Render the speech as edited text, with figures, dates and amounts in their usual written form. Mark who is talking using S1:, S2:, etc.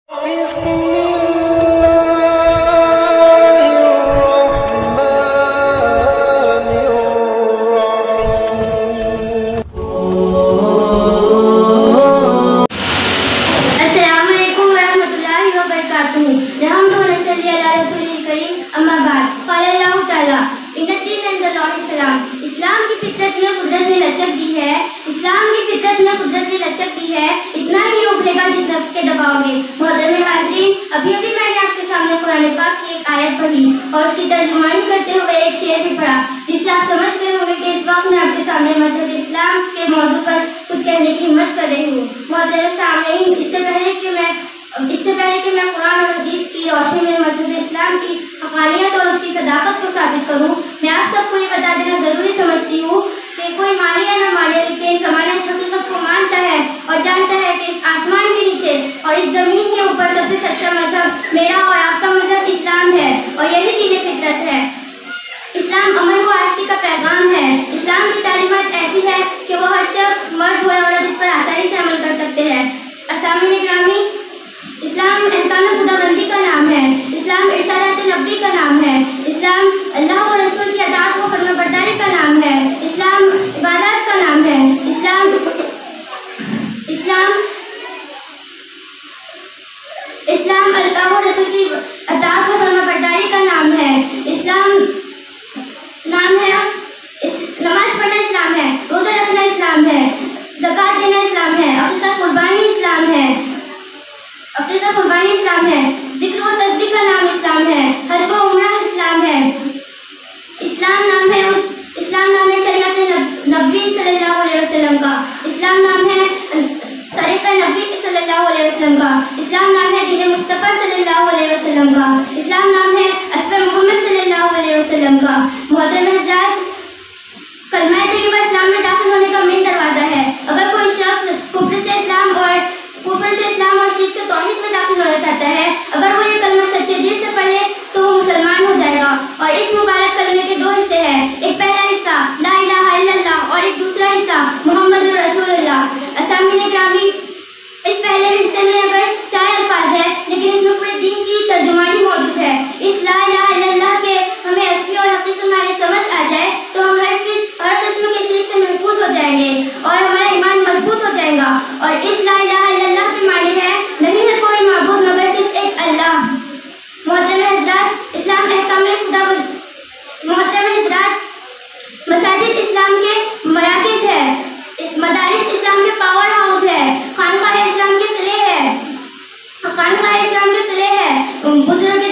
S1: اسلام کی فطرت میں قدرت نے لچک دی ہے، اسلام کی فطرت میں قدرت نے لچک دی ہے، اتنا ہی ابھرے گا جتنا کے دباؤ گے۔ محترم حاضرین، ابھی میں نے آپ کے سامنے قرآن پاک کی ایک آیت پڑھی اور اس کی ترجمانی کرتے ہوئے ایک شعر بھی پڑھا، جس سے آپ سمجھ گئے ہوں گے کہ اس وقت میں آپ کے سامنے مذہب اسلام کے موضوع پر کچھ کہنے کی ہمت کر رہی ہوں۔ محترم سامعین، اس سے پہلے کہ میں قرآن اور حدیث کی روشنی میں مذہب اسلام کی حقانیت اور اس کی صداقت کو ثابت کروں، میں آپ سب کو یہ بتا دینا ضروری سمجھتی ہوں کہ کوئی مانے یا نہ مانے، لیکن زمانہ اس حقیقت کو مانتا ہے اور جانتا ہے کہ اس آسمان کے نیچے اور اس زمین کے اوپر سب سے سچا مذہب میرا اور آپ کا مذہب اسلام ہے، اور یہی دین فطرت ہے۔ اسلام امن و آشتی کا پیغام ہے۔ اسلام کی تعلیمات ایسی ہے کہ وہ ہر شخص، مرد ہو یا عورت، اس پر آسانی سے عمل کر سکتے ہیں۔ سامعین گرامی، اسلام احکام خدا بندی کا نام ہے، اسلام ارشادات نبی کا نام ہے، اسلام اللہ و رسول کی اطاعت و فرما برداری کا نام ہے، اسلام عبادات کا نام ہے، اسلام اللہ و رسول کی اطاعت و فرما برداری کا نام ہے، اسلام نام ہے، نماز پڑھنا اسلام ہے، روزہ رکھنا اسلام ہے، زکوٰۃ دینا اسلام ہے، عقیقہ قربانی اسلام ہے، ذکر و تسبیح کا نام اسلام ہے، حج و عمرہ اسلام ہے، اسلام نام ہے شریعت نبی صلی اللہ علیہ وسلم کا، اسلام نام ہے طریقہ نبی صلی اللہ علیہ وسلم کا، اسلام نام ہے دین مصطفیٰ صلی اللہ علیہ وسلم کا، اسلام نام ہے اسوہ محمد صلی اللہ علیہ وسلم کا۔ محترم حضرات، کلمہ طیبہ اسلام میں داخل ہونے کا مین دروازہ ہے۔ اگر کوئی شخص کفر سے اسلام اور شرک سے توحید میں داخل ہونا چاہتا ہے، اگر وہ یہ کلمہ سچے دل سے پڑھ لے تو وہ مسلمان ہو جائے گا۔ اور اس مبارک کلمے کے دو حصے ہیں، ایک پہلا حصہ لا الہ الا اللہ اور ایک دوسرا حصہ محمد رسول اللہ۔ سامعین گرامی، اس پہلے حصے میں اگر 4 الفاظ ہیں، لیکن اس میں پورے دین کی ترجمانی موجود ہے۔ اس لا الہ الا اللہ کے ہمیں اصلی اور حقیقی معنی سمجھ آ جائے تو ہم ہر قسم کے شرک سے محفوظ ہو جائیں گے اور ہمارا ایمان مضبوط ہو جائے گا۔ اور اس لا الہ الا اللہ کے معنی ہے نہیں ہے کوئی معبود مگر صرف ایک اللہ۔ محترم حضرات، اسلام احکام خدا محترم حضرات، مساجد اسلام کے مراکز ہے، مدارس اسلام کے پاور ہاؤس ہے، خانقاہ اسلام کے قلعے ہے، بزرگ